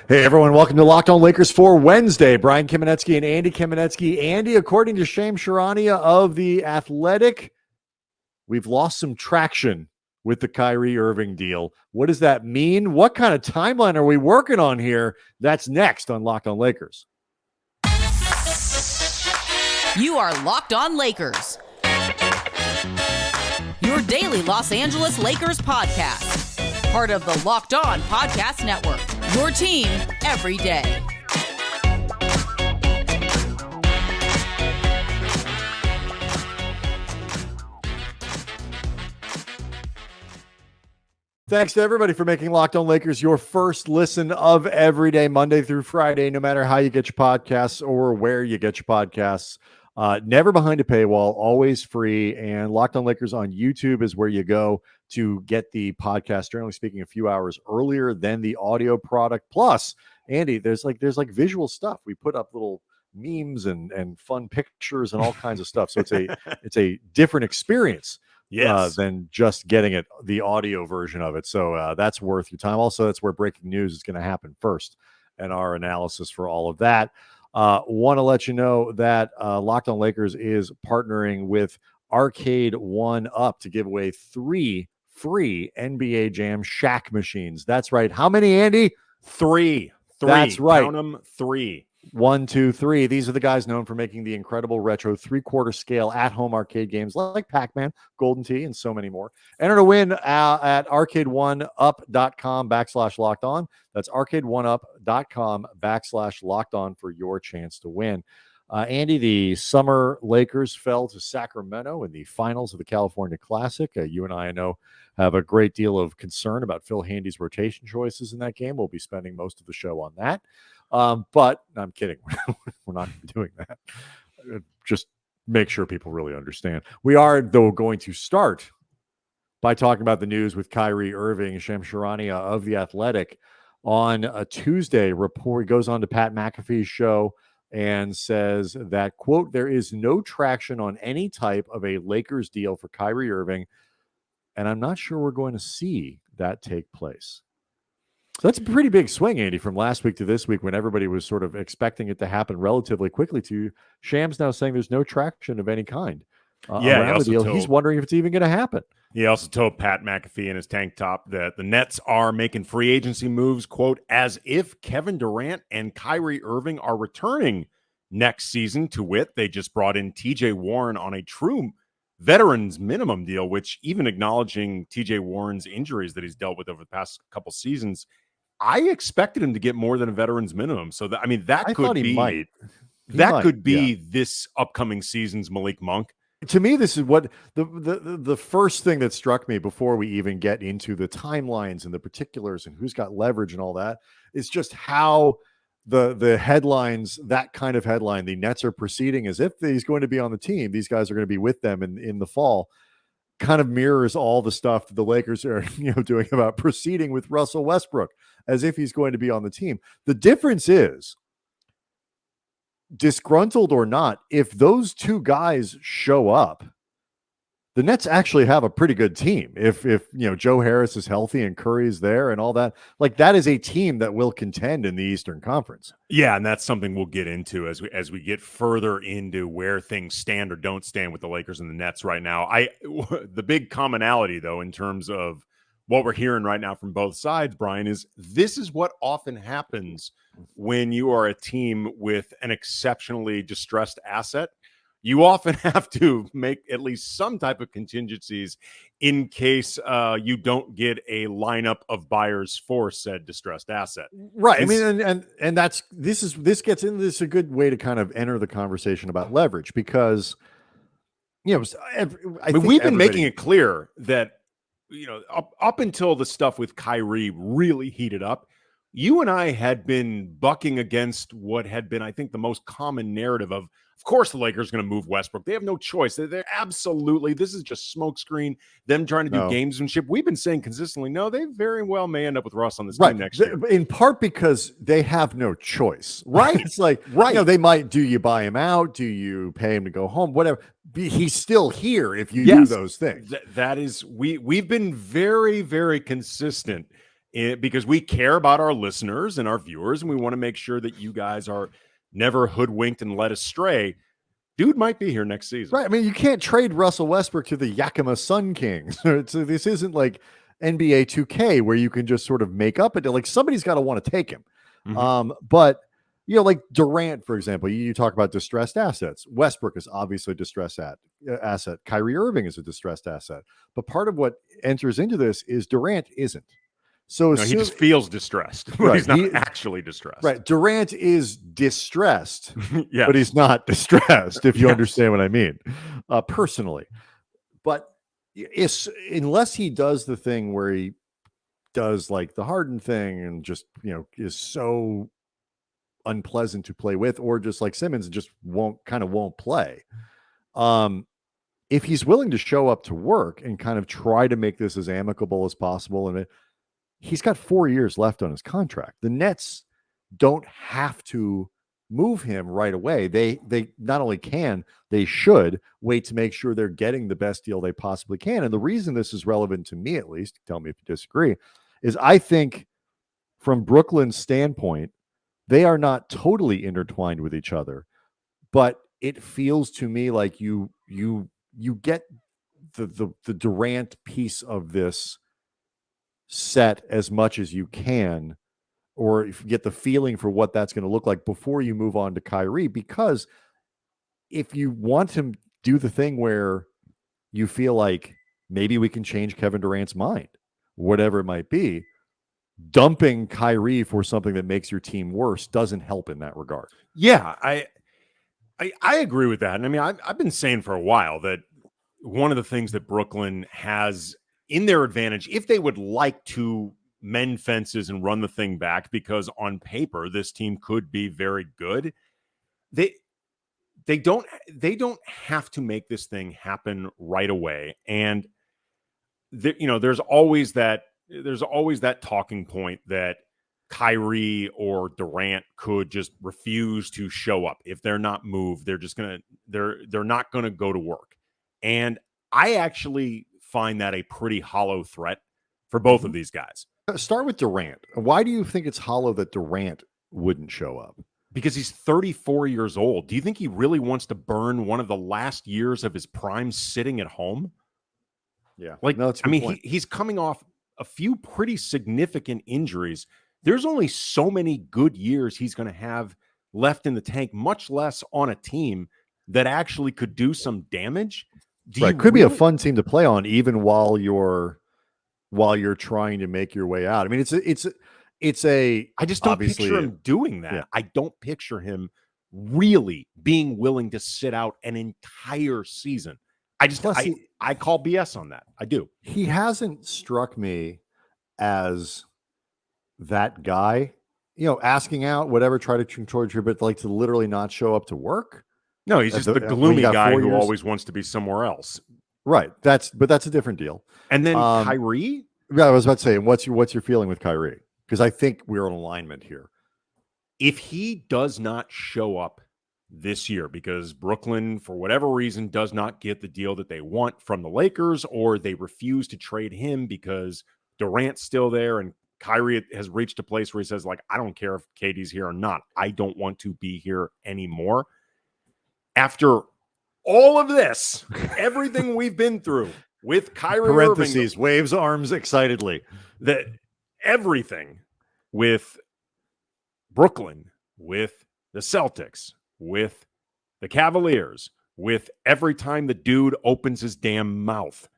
Hey, everyone. Welcome to Locked On Lakers for Wednesday. Brian Kamenetsky and Andy Kamenetsky. Andy, according to Charania of The Athletic, we've lost some traction with the Kyrie Irving deal. What does that mean? What kind of timeline are we working on here? That's next on Locked On Lakers. You are Locked On Lakers, your daily Los Angeles Lakers podcast. Part of the Locked On Podcast Network, your team every day. Thanks to everybody for making Locked On Lakers your first listen of every day, Monday through Friday, no matter how you get your podcasts or where you get your podcasts. Never behind a paywall, always free. And Locked On Lakers on YouTube is where you go to get the podcast, generally speaking, a few hours earlier than the audio product. Plus, Andy, there's like visual stuff. We put up little memes and fun pictures and all kinds of stuff. So it's a different experience. Yes. Than just getting it, the audio version of it. So that's worth your time. Also, that's where breaking news is going to happen first, and our analysis for all of that. Want to let you know that Locked On Lakers is partnering with Arcade 1Up to give away 3 free NBA Jam Shaq machines. That's right. How many, Andy? 3. That's right. Count them, 3. 1, 2, 3. These are the guys known for making the incredible retro 3/4 scale at-home arcade games like Pac-Man, Golden Tee, and so many more. Enter to win at arcade1up.com/locked-on. That's arcade1up.com/locked-on for your chance to win. Andy, the summer Lakers fell to Sacramento in the finals of the California Classic. You and I know, have a great deal of concern about Phil Handy's rotation choices in that game. We'll be spending most of the show on that. But no, I'm kidding. We're not doing that. Just make sure people really understand. We are, though, going to start by talking about the news with Kyrie Irving. Charania of The Athletic on a Tuesday report. He goes on to Pat McAfee's show and says that, quote, there is no traction on any type of a Lakers deal for Kyrie Irving, and I'm not sure we're going to see that take place. So that's a pretty big swing, Andy, from last week to this week when everybody was sort of expecting it to happen relatively quickly to Shams now saying there's no traction of any kind around the deal. He's wondering if it's even going to happen. He also told Pat McAfee in his tank top that the Nets are making free agency moves, quote, as if Kevin Durant and Kyrie Irving are returning next season. To wit, they just brought in TJ Warren on a true veterans minimum deal, which even acknowledging TJ Warren's injuries that he's dealt with over the past couple seasons, I expected him to get more than a veterans minimum. So that, I mean, that could be this upcoming season's Malik Monk. To me, this is what the first thing that struck me before we even get into the timelines and the particulars and who's got leverage and all that is just how the headlines, that kind of headline, the Nets are proceeding as if he's going to be on the team. These guys are going to be with them in the fall. Kind of mirrors all the stuff that the Lakers are doing about proceeding with Russell Westbrook as if he's going to be on the team. The difference is, disgruntled or not, if those two guys show up, the Nets actually have a pretty good team. If Joe Harris is healthy and Curry is there and all that, like that is a team that will contend in the Eastern Conference. Yeah, and that's something we'll get into as we get further into where things stand or don't stand with the Lakers and the Nets right now. The big commonality, though, in terms of what we're hearing right now from both sides, Brian, is this is what often happens when you are a team with an exceptionally distressed asset. You often have to make at least some type of contingencies in case you don't get a lineup of buyers for said distressed asset. Right. I mean, and this gets into this a good way to kind of enter the conversation about leverage because, we've been making it clear that, up until the stuff with Kyrie really heated up, you and I had been bucking against what had been, I think, the most common narrative of course, the Lakers are going to move Westbrook. They have no choice. They're absolutely, this is just smokescreen, them trying to do gamesmanship. We've been saying consistently, no, they very well may end up with Russ on this team next year. In part because they have no choice, right? It's like, they might, do you buy him out? Do you pay him to go home? Whatever. He's still here if you do those things. That is, we've been very, very consistent because we care about our listeners and our viewers, and we want to make sure that you guys are never hoodwinked and led astray. Dude might be here next season. Right. I mean, you can't trade Russell Westbrook to the Yakima Sun Kings. So this isn't like NBA 2K where you can just sort of make up a deal. Like somebody's got to want to take him. But like Durant, for example, you talk about distressed assets. Westbrook is obviously a distressed asset. Kyrie Irving is a distressed asset. But part of what enters into this is Durant isn't. So he just feels distressed, but right, he's not actually distressed. Right. Durant is distressed, yes. but he's not distressed, if you understand what I mean, personally. But unless he does the thing where he does like the Harden thing and just, is so unpleasant to play with, or just like Simmons just won't play. If he's willing to show up to work and kind of try to make this as amicable as possible, and he's got 4 years left on his contract. The Nets don't have to move him right away. They not only can, they should wait to make sure they're getting the best deal they possibly can. And the reason this is relevant to me, at least, tell me if you disagree, is I think from Brooklyn's standpoint, they are not totally intertwined with each other, but it feels to me like you get the Durant piece of this set as much as you can, or if you get the feeling for what that's going to look like before you move on to Kyrie, because if you want to do the thing where you feel like maybe we can change Kevin Durant's mind, whatever it might be, dumping Kyrie for something that makes your team worse doesn't help in that regard. Yeah, I agree with that. And I mean, I've been saying for a while that one of the things that Brooklyn has in their advantage, if they would like to mend fences and run the thing back, because on paper this team could be very good, they don't have to make this thing happen right away. And there's always that talking point that Kyrie or Durant could just refuse to show up. If they're not moved, they're not gonna go to work. And I actually find that a pretty hollow threat for both of these guys. Start with Durant. Why do you think it's hollow that Durant wouldn't show up? Because he's 34 years old. Do you think he really wants to burn one of the last years of his prime sitting at home? Yeah. Like, no, I mean, he's coming off a few pretty significant injuries. There's only so many good years he's going to have left in the tank, much less on a team that actually could do some damage. Could be a fun team to play on, even while you're trying to make your way out. I mean, it's a. I just don't picture him doing that. Yeah. I don't picture him really being willing to sit out an entire season. I call BS on that. I do. He hasn't struck me as that guy, asking out, whatever, try to control you, but like to literally not show up to work. No, he's just the gloomy guy who always wants to be somewhere else. Right. That's a different deal. And then Kyrie? Yeah, I was about to say, what's your feeling with Kyrie? Because I think we're in alignment here. If he does not show up this year because Brooklyn, for whatever reason, does not get the deal that they want from the Lakers, or they refuse to trade him because Durant's still there and Kyrie has reached a place where he says, like, I don't care if KD's here or not. I don't want to be here anymore. After all of this, everything we've been through with Kyrie Parentheses, Irving, waves arms excitedly, that everything with Brooklyn, with the Celtics, with the Cavaliers, with every time the dude opens his damn mouth,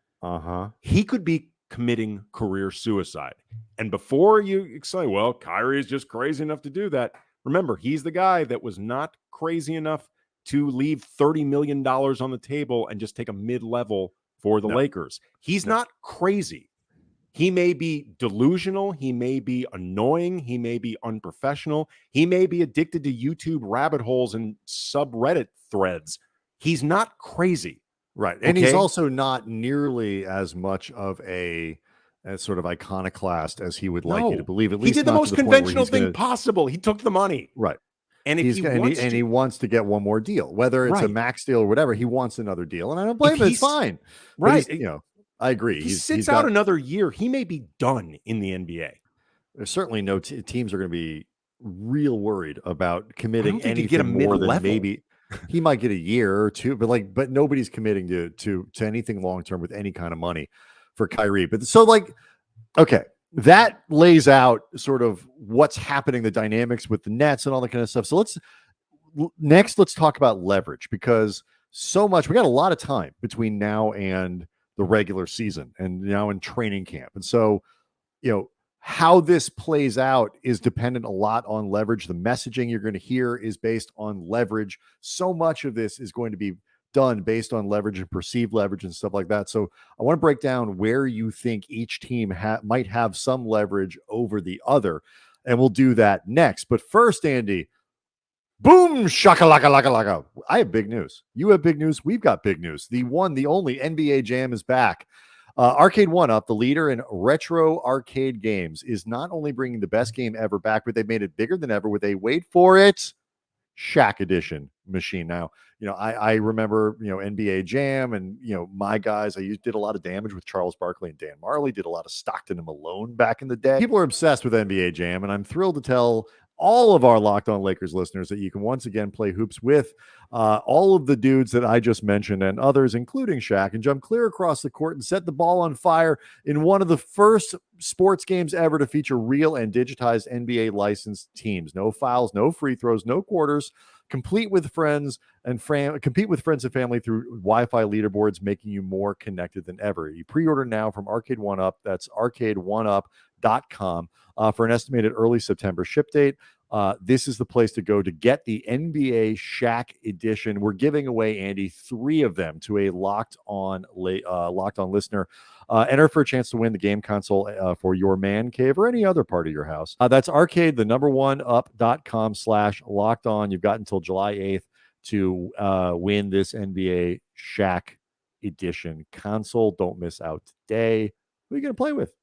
he could be committing career suicide. And before you say, well, Kyrie is just crazy enough to do that, remember, he's the guy that was not crazy enough to leave $30 million on the table and just take a mid-level for the Lakers. He's not crazy. He may be delusional. He may be annoying. He may be unprofessional. He may be addicted to YouTube rabbit holes and subreddit threads. He's not crazy. Right. And he's also not nearly as much of a sort of iconoclast as he would like you to believe. At least he did the most conventional thing possible. He took the money. Right. And if he wants to get one more deal, whether it's a max deal or whatever, he wants another deal. And I don't blame him. It's fine. Right. I agree. He sits out another year. He may be done in the NBA. there's certainly no teams are going to be real worried about committing think he'd get a anything more than mid-level. maybe he might get a year or two, but nobody's committing to anything long term with any kind of money for Kyrie. But so okay, that lays out sort of what's happening, the dynamics with the Nets and all that kind of stuff. So let's talk about leverage, because so much we got a lot of time between now and the regular season and now in training camp. And so, how this plays out is dependent a lot on leverage. The messaging you're going to hear is based on leverage. So much of this is going to be done based on leverage and perceived leverage and stuff like that. So I want to break down where you think each team might have some leverage over the other. And we'll do that next. But first, Andy, boom, shakalaka laka laka. I have big news. You have big news. We've got big news. The one, the only NBA Jam is back. Arcade 1UP, the leader in retro arcade games, is not only bringing the best game ever back, but they've made it bigger than ever with a, wait for it, Shaq Edition machine. Now, I remember, NBA Jam and, my guys, did a lot of damage with Charles Barkley and Dan Marley, did a lot of Stockton and Malone back in the day. People are obsessed with NBA Jam, and I'm thrilled to tell all of our Locked On Lakers listeners that you can once again play hoops with all of the dudes that I just mentioned and others, including Shaq, and jump clear across the court and set the ball on fire in one of the first sports games ever to feature real and digitized NBA licensed teams. No fouls, no free throws, no quarters. Compete with friends and family through Wi-Fi leaderboards, making you more connected than ever. You pre-order now from Arcade 1UP. That's arcade1up.com for an estimated early September ship date. This is the place to go to get the NBA Shaq Edition. We're giving away, Andy, 3 of them to a Locked On listener. Enter for a chance to win the game console for your man cave or any other part of your house. That's arcade1up.com/locked-on. You've got until July 8th to win this NBA Shaq Edition console. Don't miss out today. Who are you going to play with?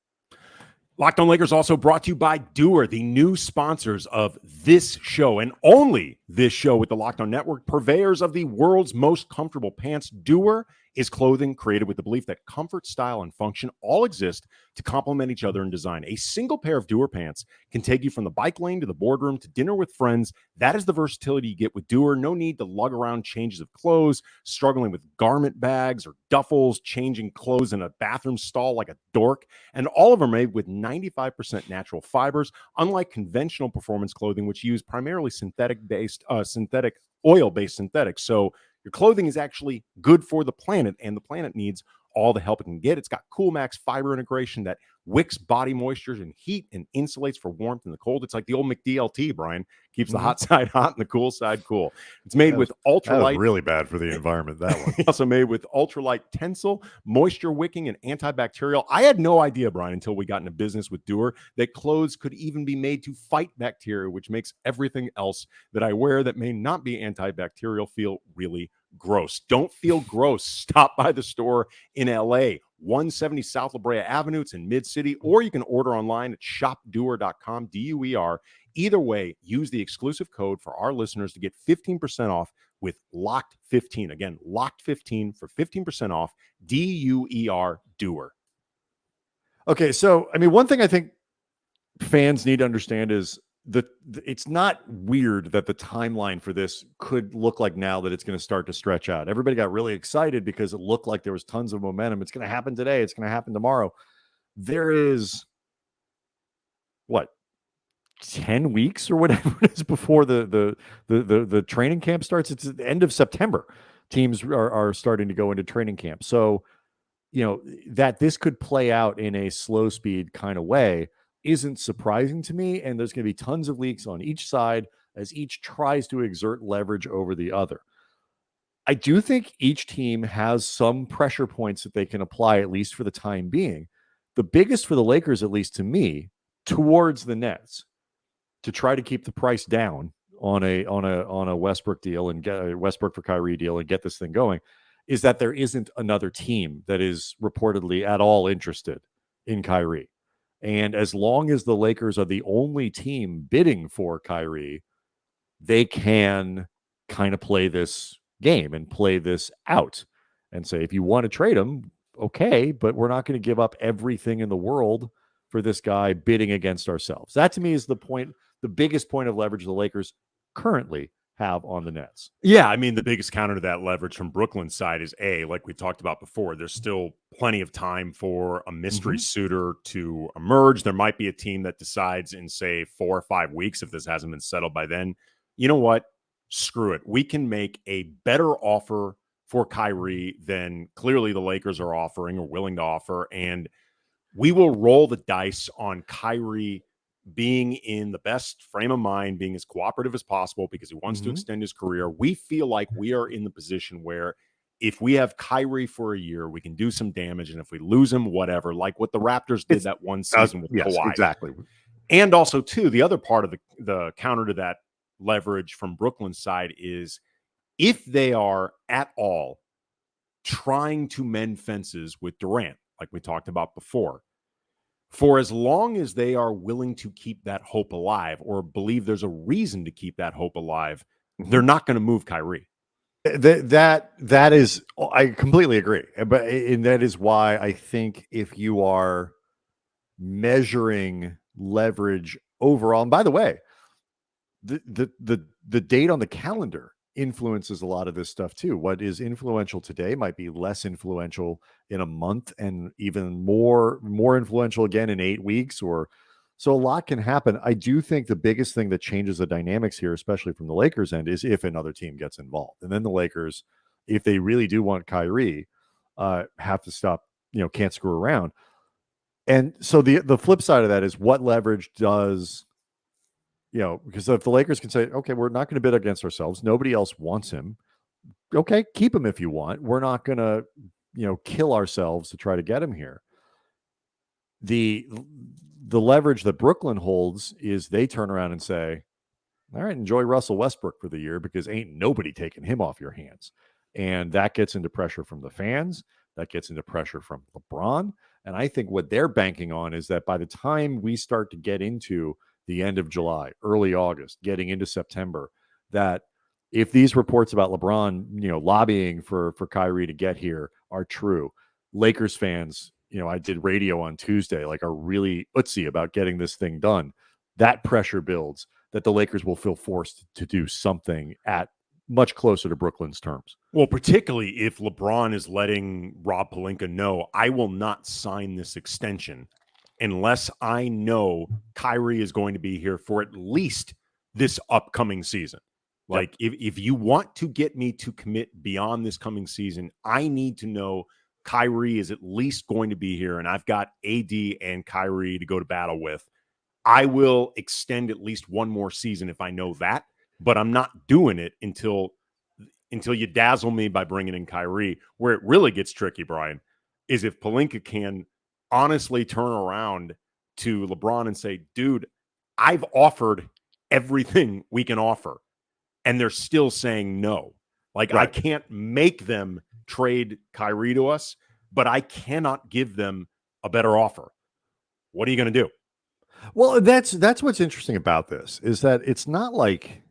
Locked On Lakers also brought to you by Doer, the new sponsors of this show and only this show with the Locked On Network, purveyors of the world's most comfortable pants. Doer is clothing created with the belief that comfort, style, and function all exist to complement each other in design. A single pair of Doer pants can take you from the bike lane to the boardroom to dinner with friends. That is the versatility you get with Doer. No need to lug around changes of clothes, struggling with garment bags or duffels, changing clothes in a bathroom stall like a dork. And all of them are made with 95% natural fibers, unlike conventional performance clothing, which use primarily oil-based synthetics. So your clothing is actually good for the planet, and the planet needs all the help it can get. It's got Cool Max fiber integration that wicks body moisture and heat and insulates for warmth in the cold. It's like the old McDLT, Brian. Keeps the hot side hot and the cool side cool. It's made with ultralight. That was really bad for the environment, that one. Also made with ultralight tensile, moisture wicking, and antibacterial. I had no idea, Brian, until we got into business with Doer, that clothes could even be made to fight bacteria, which makes everything else that I wear that may not be antibacterial feel really gross. Don't feel gross. Stop by the store in LA, 170 South La Brea Avenue. It's in Mid-City, or you can order online at shopdoer.com, DUER. Either way, use the exclusive code for our listeners to get 15% off with Locked15. Again, Locked15 for 15% off, DUER, Doer. Okay, so, one thing I think fans need to understand is it's not weird that the timeline for this could look like now that it's going to start to stretch out. Everybody got really excited because it looked like there was tons of momentum. It's going to happen today. It's going to happen tomorrow. There is 10 weeks or whatever it is before the training camp starts. It's at the end of September. Teams are starting to go into training camp. So, that this could play out in a slow speed kind of way isn't surprising to me, and there's going to be tons of leaks on each side as each tries to exert leverage over the other. I do think each team has some pressure points that they can apply, at least for the time being. The biggest for the Lakers, at least to me, towards the Nets, to try to keep the price down on a Westbrook deal and get a Westbrook for Kyrie deal and get this thing going, is that there isn't another team that is reportedly at all interested in Kyrie. And as long as the Lakers are the only team bidding for Kyrie, they can kind of play this game and play this out and say, if you want to trade him, okay, but we're not going to give up everything in the world for this guy bidding against ourselves. That to me is the biggest point of leverage the Lakers currently have on the Nets. Yeah, I mean, the biggest counter to that leverage from Brooklyn's side is like we talked about before, there's still plenty of time for a mystery suitor to emerge. There might be a team that decides in, say, 4 or 5 weeks, if this hasn't been settled by then, you know what? Screw it. We can make a better offer for Kyrie than clearly the Lakers are offering or willing to offer. And we will roll the dice on Kyrie being in the best frame of mind, being as cooperative as possible because he wants to extend his career. We feel like we are in the position where if we have Kyrie for a year, we can do some damage. And if we lose him, whatever, like what the Raptors did that one season with Kawhi. Exactly. And also, too, the other part of the counter to that leverage from Brooklyn's side is if they are at all trying to mend fences with Durant, like we talked about before, for as long as they are willing to keep that hope alive or believe there's a reason to keep that hope alive, they're not going to move Kyrie. That is, I completely agree. And that is why I think if you are measuring leverage overall, and by the way, the date on the calendar influences a lot of this stuff too. What is influential today might be less influential in a month, and even more influential again in 8 weeks. Or so a lot can happen. I do think the biggest thing that changes the dynamics here, especially from the Lakers end, is if another team gets involved, and then the Lakers, if they really do want Kyrie, have to stop. Can't screw around. And so the flip side of that is what leverage does. Because if the Lakers can say, okay, we're not going to bid against ourselves. Nobody else wants him. Okay, keep him if you want. We're not going to, kill ourselves to try to get him here. The leverage that Brooklyn holds is they turn around and say, all right, enjoy Russell Westbrook for the year because ain't nobody taking him off your hands. And that gets into pressure from the fans. That gets into pressure from LeBron. And I think what they're banking on is that by the time we start to get into the end of July, early August, getting into September, that if these reports about LeBron, lobbying for Kyrie to get here are true, Lakers fans, I did radio on Tuesday, are really utsy about getting this thing done. That pressure builds that the Lakers will feel forced to do something at much closer to Brooklyn's terms. Well, particularly if LeBron is letting Rob Pelinka know, I will not sign this extension unless I know Kyrie is going to be here for at least this upcoming season. Like, if you want to get me to commit beyond this coming season, I need to know Kyrie is at least going to be here, and I've got AD and Kyrie to go to battle with. I will extend at least one more season if I know that, but I'm not doing it until you dazzle me by bringing in Kyrie. Where it really gets tricky, Brian, is if Pelinka can honestly turn around to LeBron and say, dude, I've offered everything we can offer, and they're still saying no. Like, right. I can't make them trade Kyrie to us, but I cannot give them a better offer. What are you going to do? Well, that's what's interesting about this is that it's not like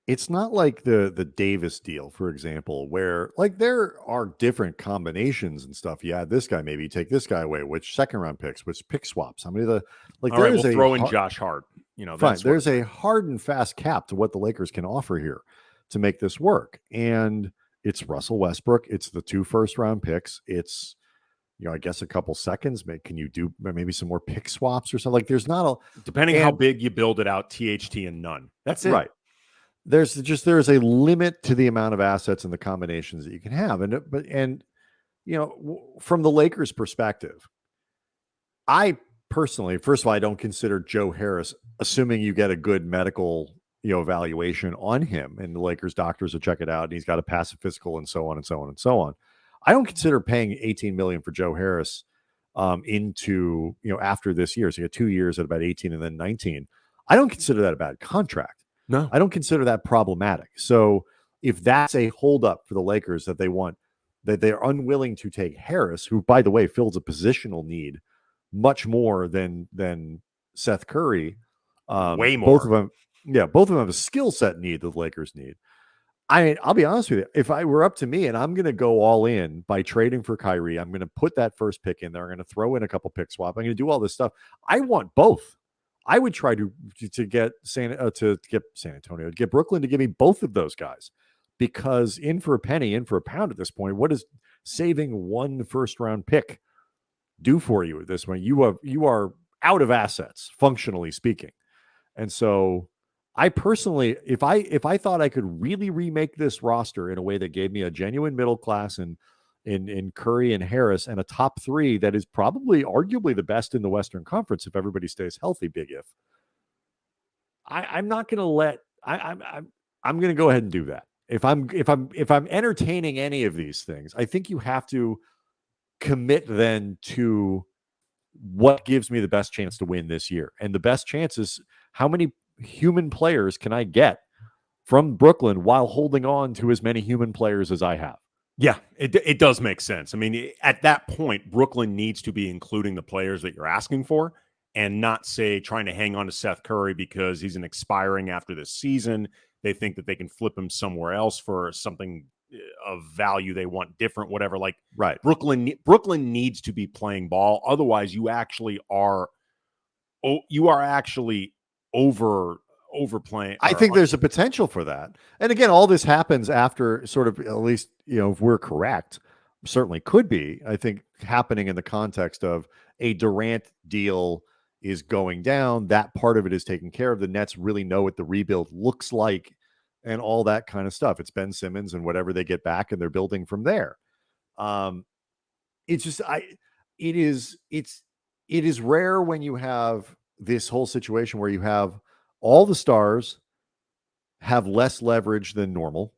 the Davis deal, for example, where there are different combinations and stuff. You add this guy, maybe you take this guy away, which second round picks, which pick swaps. How many of the All right, we'll throw in Josh Hart. Fine. There's a hard and fast cap to what the Lakers can offer here to make this work. And it's Russell Westbrook. It's the 2 first-round picks. It's, I guess a couple seconds. Can you do maybe some more pick swaps or something? There's not a... Depending how big you build it out, THT and none. That's it. Right. There's a limit to the amount of assets and the combinations that you can have. And from the Lakers' perspective, I personally, first of all, I don't consider Joe Harris, assuming you get a good medical evaluation on him, and the Lakers doctors will check it out, and he's got to pass a physical, and so on and so on and so on. I don't consider paying $18 million for Joe Harris into after this year. So you got 2 years at about 18 and then 19. I don't consider that a bad contract. No, I don't consider that problematic. So if that's a holdup for the Lakers that they're unwilling to take Harris, who by the way fills a positional need much more than Seth Curry, way more. Both of them have a skill set need that the Lakers need. I'll be honest with you. If I were up to me and I'm going to go all in by trading for Kyrie, I'm going to put that first pick in there. I'm going to throw in a couple pick swap. I'm going to do all this stuff. I want both. I would try to get San Antonio, to get Brooklyn to give me both of those guys, because in for a penny, in for a pound at this point, what does saving one first round pick do for you at this point? You are out of assets, functionally speaking. And so I personally, if I thought I could really remake this roster in a way that gave me a genuine middle class in Curry and Harris and a top three that is probably arguably the best in the Western Conference if everybody stays healthy, big if. I'm not going to let I'm going to go ahead and do that. If I'm entertaining any of these things, I think you have to commit then to what gives me the best chance to win this year. And the best chance is how many human players can I get from Brooklyn while holding on to as many human players as I have. Yeah, it does make sense. I mean, at that point, Brooklyn needs to be including the players that you're asking for and not, say, trying to hang on to Seth Curry because he's an expiring after this season. They think that they can flip him somewhere else for something of value they want different, whatever. Like, right. Brooklyn needs to be playing ball. Otherwise, you actually are overplaying. I think there's a potential for that. And again, all this happens after sort of, at least, if we're correct, certainly could be, I think, happening in the context of a Durant deal is going down. That part of it is taken care of. The Nets really know what the rebuild looks like and all that kind of stuff. It's Ben Simmons and whatever they get back, and they're building from there. It's just, it is rare when you have this whole situation where you have all the stars have less leverage than normal,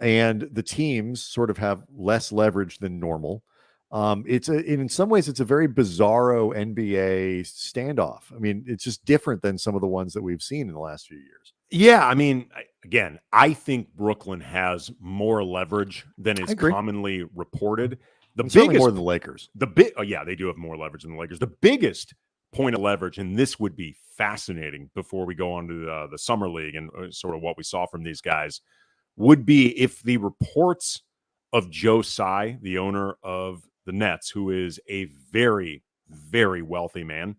and the teams sort of have less leverage than normal. In some ways, it's a very bizarro NBA standoff. I mean, it's just different than some of the ones that we've seen in the last few years. Yeah, I mean, again, I think Brooklyn has more leverage than is commonly reported. The biggest, more than the Lakers. Yeah, they do have more leverage than the Lakers. The biggest point of leverage, and this would be fascinating before we go on to the summer league and sort of what we saw from these guys, would be if the reports of Joe Tsai, the owner of the Nets, who is a very, very wealthy man,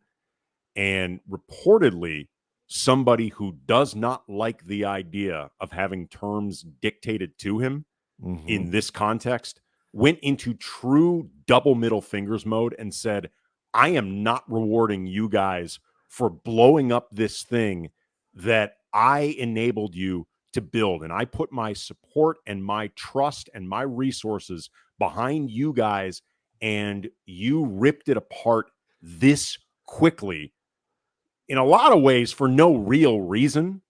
and reportedly somebody who does not like the idea of having terms dictated to him in this context, went into true double middle fingers mode and said, I am not rewarding you guys for blowing up this thing that I enabled you to build. And I put my support and my trust and my resources behind you guys, and you ripped it apart this quickly in a lot of ways for no real reason.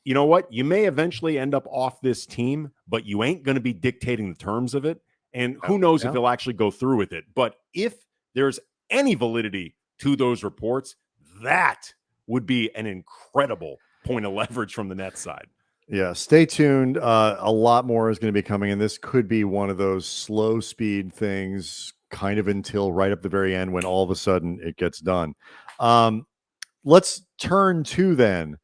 You know what? You may eventually end up off this team, but you ain't going to be dictating the terms of it. And who knows if he'll actually go through with it. But if there's any validity to those reports, that would be an incredible point of leverage from the Nets side. Yeah, stay tuned. A lot more is going to be coming, and this could be one of those slow speed things, kind of until right up the very end when all of a sudden it gets done. Let's turn to then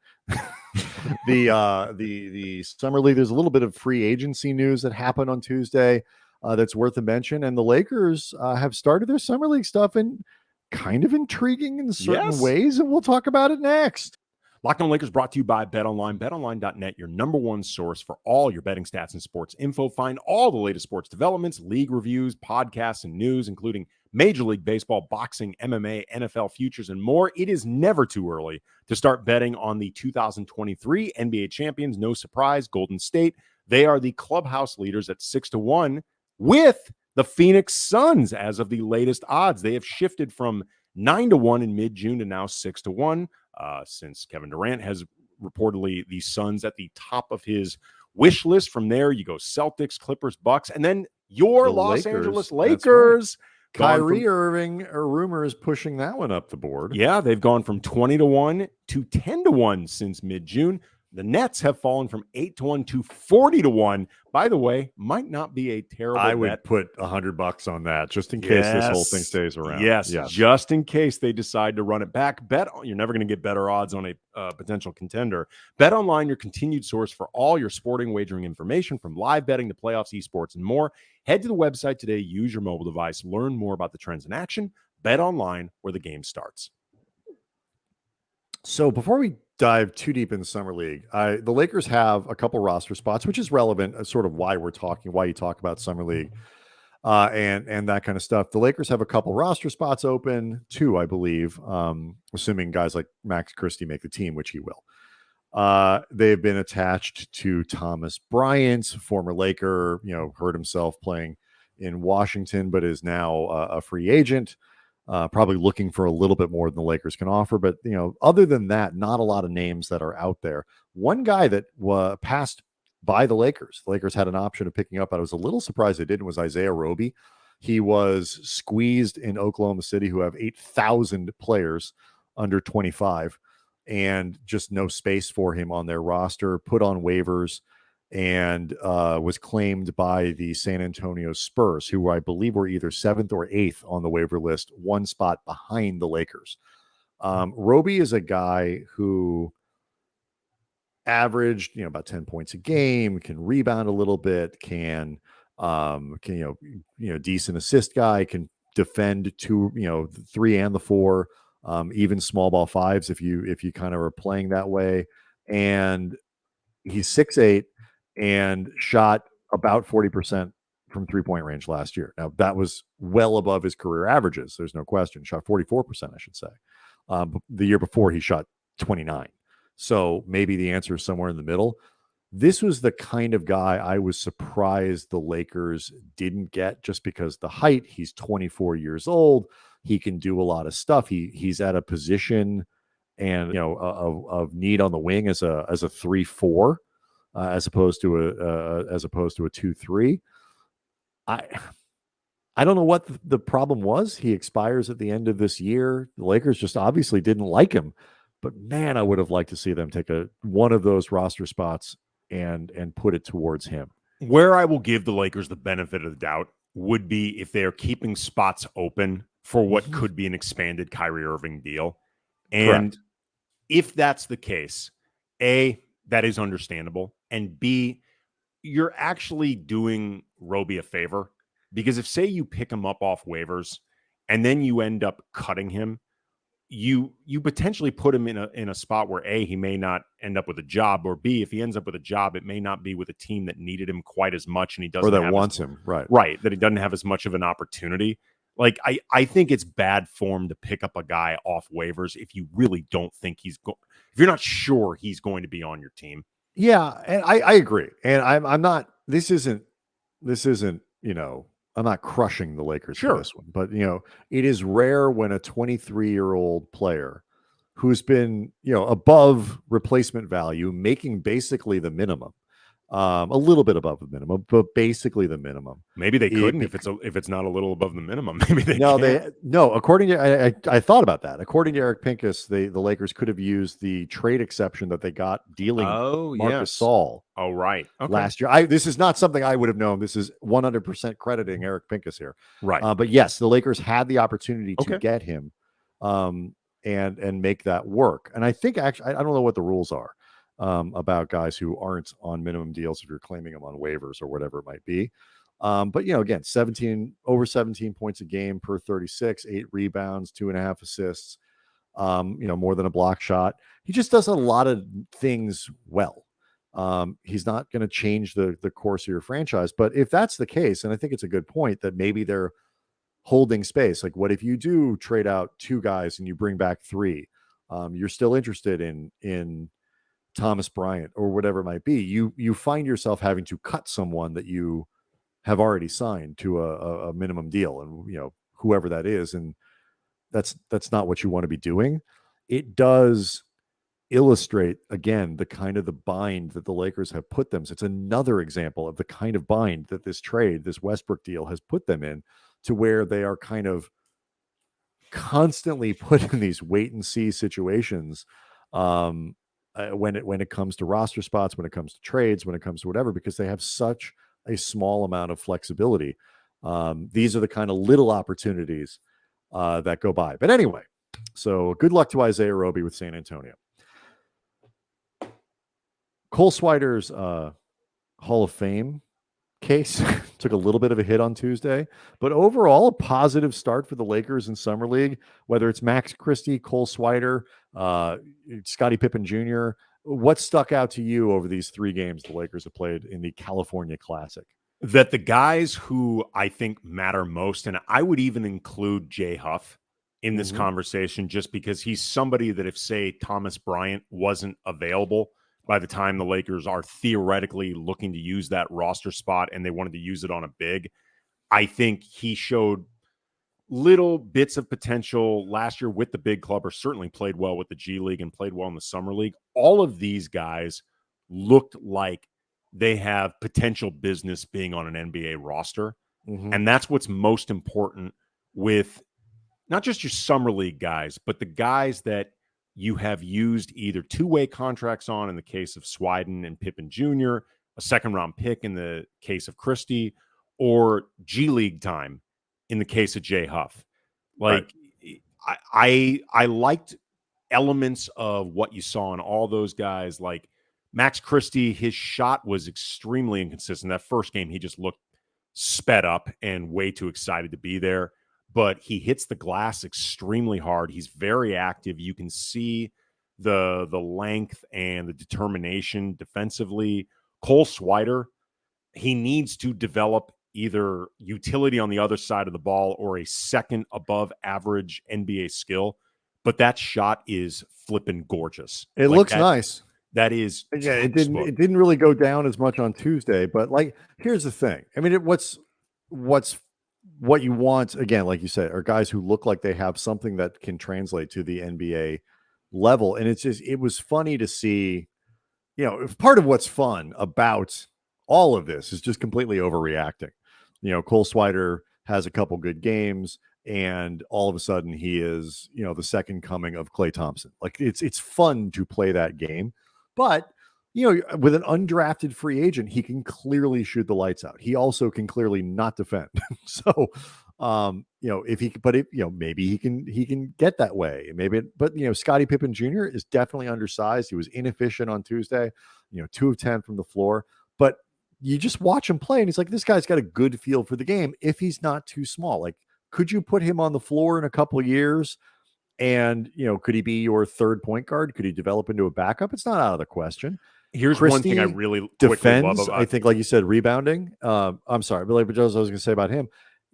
the summer league. There's a little bit of free agency news that happened on Tuesday that's worth a mention, and the Lakers have started their summer league stuff in kind of intriguing in certain ways, and we'll talk about it next. Locked On Lakers brought to you by BetOnline. BetOnline.net, your number one source for all your betting stats and sports info. Find all the latest sports developments, league reviews, podcasts, and news, including Major League Baseball, boxing, MMA, NFL futures, and more. It is never too early to start betting on the 2023 NBA champions. No surprise, Golden State. They are the clubhouse leaders at 6-1 with the Phoenix Suns as of the latest odds. They have shifted from 9-1 in mid-June to now 6-1. Since Kevin Durant has reportedly the Suns at the top of his wish list. From there, you go Celtics, Clippers, Bucks, and then your Los Angeles Lakers. Right. Kyrie Irving, a rumor, is pushing that one up the board. Yeah, they've gone from 20-1 to 10-1 since mid-June. The Nets have fallen from 8-1 to 40-1. By the way, might not be a terrible I would bet. put $100 on that just in case this whole thing stays around. Yes, just in case they decide to run it back. You're never going to get better odds on a potential contender. Bet Online, your continued source for all your sporting wagering information, from live betting to playoffs, esports, and more. Head to the website today. Use your mobile device. Learn more about the trends in action. Bet Online, where the game starts. So before we dive too deep in the summer league, the Lakers have a couple roster spots, which is relevant, sort of why you talk about summer league, and that kind of stuff. The Lakers have a couple roster spots open, two, I believe, assuming guys like Max Christie make the team, which he will. They've been attached to Thomas Bryant, former Laker, hurt himself playing in Washington, but is now a free agent. Probably looking for a little bit more than the Lakers can offer. But, other than that, not a lot of names that are out there. One guy that passed by the Lakers had an option of picking up, I was a little surprised they didn't, was Isaiah Roby. He was squeezed in Oklahoma City, who have 8,000 players under 25, and just no space for him on their roster, put on waivers, and was claimed by the San Antonio Spurs, who I believe were either 7th or 8th on the waiver list, one spot behind the Lakers. Roby is a guy who averaged, about 10 points a game, can rebound a little bit, can decent assist guy, can defend two, the 3 and the 4, even small ball 5s if you kind of are playing that way. And he's 6'8", and shot about 40% from 3-point range last year. Now, that was well above his career averages. There's no question. Shot 44%, I should say. The year before, he shot 29. So maybe the answer is somewhere in the middle. This was the kind of guy I was surprised the Lakers didn't get, just because the height. He's 24 years old. He can do a lot of stuff. He's at a position and of need on the wing as a 3-4. As opposed to a 2-3. I don't know what the problem was. He expires at the end of this year. The Lakers just obviously didn't like him. But man, I would have liked to see them take one of those roster spots and put it towards him. Where I will give the Lakers the benefit of the doubt would be if they are keeping spots open for what could be an expanded Kyrie Irving deal. And Correct. If that's the case, A, that is understandable. And B, you're actually doing Roby a favor, because if, say, you pick him up off waivers and then you end up cutting him, you potentially put him in a spot where A, he may not end up with a job, or B, if he ends up with a job, it may not be with a team that needed him quite as much, and he doesn't, or that wants him, right, that he doesn't have as much of an opportunity. Like, I think it's bad form to pick up a guy off waivers if you really don't think if you're not sure he's going to be on your team. Yeah, and I agree. And I'm not. This isn't. I'm not crushing the Lakers for this one, but it is rare when a 23-year-old player who's been above replacement value, making basically the minimum, a little bit above the minimum, but basically the minimum. Maybe they couldn't if it's not a little above the minimum. Maybe they no. According to I thought about that. According to Eric Pincus, the Lakers could have used the trade exception that they got dealing Marcus Gasol. Oh, right. Okay. Last year. This is not something I would have known. This is 100% crediting Eric Pincus here. Right. But yes, the Lakers had the opportunity to get him, and make that work. And I think actually, I don't know what the rules are about guys who aren't on minimum deals if you're claiming them on waivers or whatever it might be. But again, over 17 points a game per 36, 8 rebounds, 2.5 assists, more than a block shot. He just does a lot of things well. He's not going to change the course of your franchise. But if that's the case, and I think it's a good point that maybe they're holding space. Like, what if you do trade out 2 guys and you bring back 3? You're still interested in Thomas Bryant or whatever it might be. You find yourself having to cut someone that you have already signed to a minimum deal, and whoever that is, and that's not what you want to be doing. It does illustrate again the kind of the bind that the Lakers have put them. So it's another example of the kind of bind that this Westbrook deal has put them in, to where they are kind of constantly put in these wait and see situations, when it comes to roster spots, when it comes to trades, when it comes to whatever, because they have such a small amount of flexibility. These are the kind of little opportunities that go by. But anyway, so good luck to Isaiah Roby with San Antonio. Cole Swider's Hall of Fame case took a little bit of a hit on Tuesday, but overall a positive start for the Lakers in Summer League, whether it's Max Christie, Cole Swider, Scottie Pippen Jr. What stuck out to you over these 3 games the Lakers have played in the California Classic? That the guys who I think matter most, and I would even include Jay Huff in this conversation, just because he's somebody that if, say, Thomas Bryant wasn't available by the time the Lakers are theoretically looking to use that roster spot and they wanted to use it on a big, I think he showed little bits of potential last year with the big club, or certainly played well with the G League and played well in the Summer League. All of these guys looked like they have potential business being on an NBA roster. And that's what's most important with not just your Summer League guys, but the guys that you have used either two-way contracts on in the case of Swiden and Pippen Jr., a second-round pick in the case of Christie, or G League time in the case of Jay Huff. Like, right. I liked elements of what you saw in all those guys. Like Max Christie, his shot was extremely inconsistent. That first game, he just looked sped up and way too excited to be there. But he hits the glass extremely hard. He's very active. You can see the length and the determination defensively. Cole Swider, he needs to develop either utility on the other side of the ball or a second above average NBA skill. But that shot is flipping gorgeous. It looks nice. That is, yeah. It didn't really go down as much on Tuesday, but like, here's the thing. I mean, what you want, again, like you said, are guys who look like they have something that can translate to the NBA level. And it was funny to see, part of what's fun about all of this is just completely overreacting. Cole Swider has a couple good games and all of a sudden he is, the second coming of Klay Thompson. Like it's fun to play that game, but with an undrafted free agent, he can clearly shoot the lights out. He also can clearly not defend. So, maybe he can get that way. But Scottie Pippen Jr. is definitely undersized. He was inefficient on Tuesday, 2 of 10 from the floor, but you just watch him play and he's like, this guy's got a good feel for the game. If he's not too small, like, could you put him on the floor in a couple of years? And, could he be your third point guard? Could he develop into a backup? It's not out of the question. Here's Christie one thing I really defends. love about, I think, like you said, rebounding. I'm sorry, but I was going to say about him,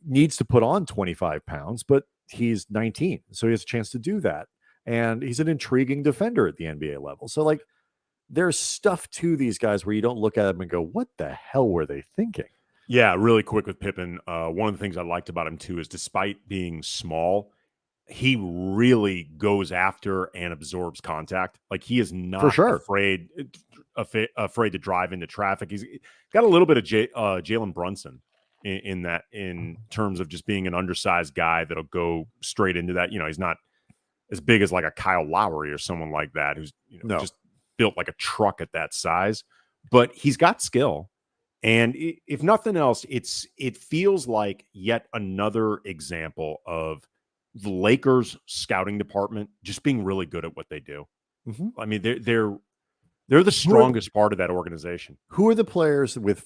needs to put on 25 pounds, but he's 19, so he has a chance to do that. And he's an intriguing defender at the NBA level. So, like, there's stuff to these guys where you don't look at them and go, "What the hell were they thinking?" Yeah, really quick with Pippen. One of the things I liked about him too is, despite being small, he really goes after and absorbs contact. Like, he is not afraid to drive into traffic. He's got a little bit of Jalen Brunson in terms of just being an undersized guy that'll go straight into that. He's not as big as like a Kyle Lowry or someone like that, who's just built like a truck at that size, but he's got skill. And if nothing else, it feels like yet another example of the Lakers scouting department just being really good at what they do. I mean, they're the strongest part of that organization. Who are the players with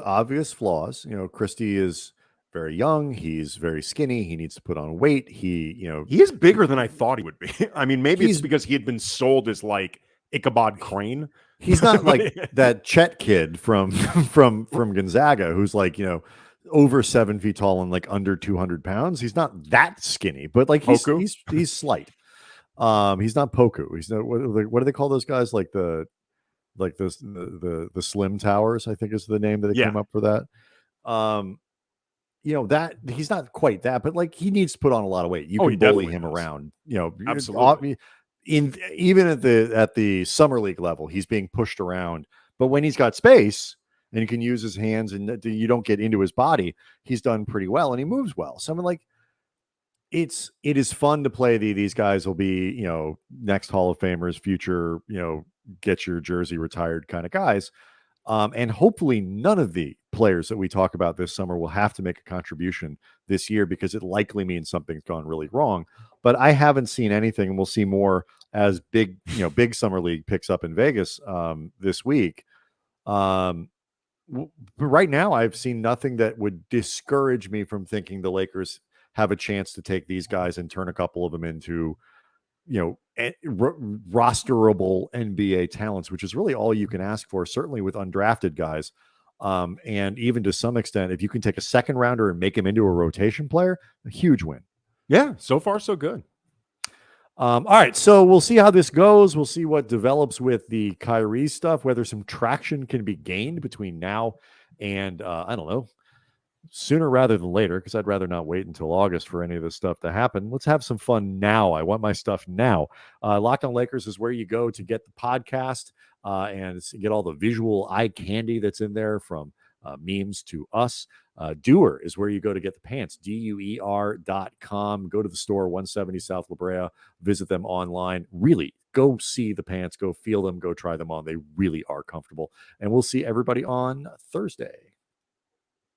obvious flaws? Christie is very young. He's very skinny. He needs to put on weight. He is bigger than I thought he would be. I mean, maybe it's because he had been sold as like Ichabod Crane. He's not like that Chet kid from Gonzaga, who's like, over 7 feet tall and like under 200 pounds. He's not that skinny, but like he's slight. He's not Poku. He's not, what do they call those guys? Like the Slim Towers, I think is the name that they came up for that. That he's not quite that, but like he needs to put on a lot of weight. You can bully him around, absolutely. Even at the summer league level, he's being pushed around. But when he's got space and he can use his hands and you don't get into his body, he's done pretty well and he moves well. So I mean, like, it is fun to play these guys will be, next Hall of Famers, future, get your jersey retired kind of guys. And hopefully none of the players that we talk about this summer will have to make a contribution this year, because it likely means something's gone really wrong. But I haven't seen anything, and we'll see more as big summer league picks up in Vegas this week. Right now, I've seen nothing that would discourage me from thinking the Lakers have a chance to take these guys and turn a couple of them into, rosterable NBA talents, which is really all you can ask for, certainly with undrafted guys. And even to some extent, if you can take a second rounder and make him into a rotation player, a huge win. Yeah, so far so good. All right, so we'll see how this goes. We'll see what develops with the Kyrie stuff, whether some traction can be gained between now and I don't know, sooner rather than later, because I'd rather not wait until August for any of this stuff to happen. Let's have some fun now. I want my stuff now. Locked On Lakers is where you go to get the podcast and get all the visual eye candy that's in there, from memes to us. Doer is where you go to get the pants, DUER.com. Go to the store, 170 South La Brea. Visit them online. Really, go see the pants, go feel them, go try them on. They really are comfortable. And we'll see everybody on Thursday.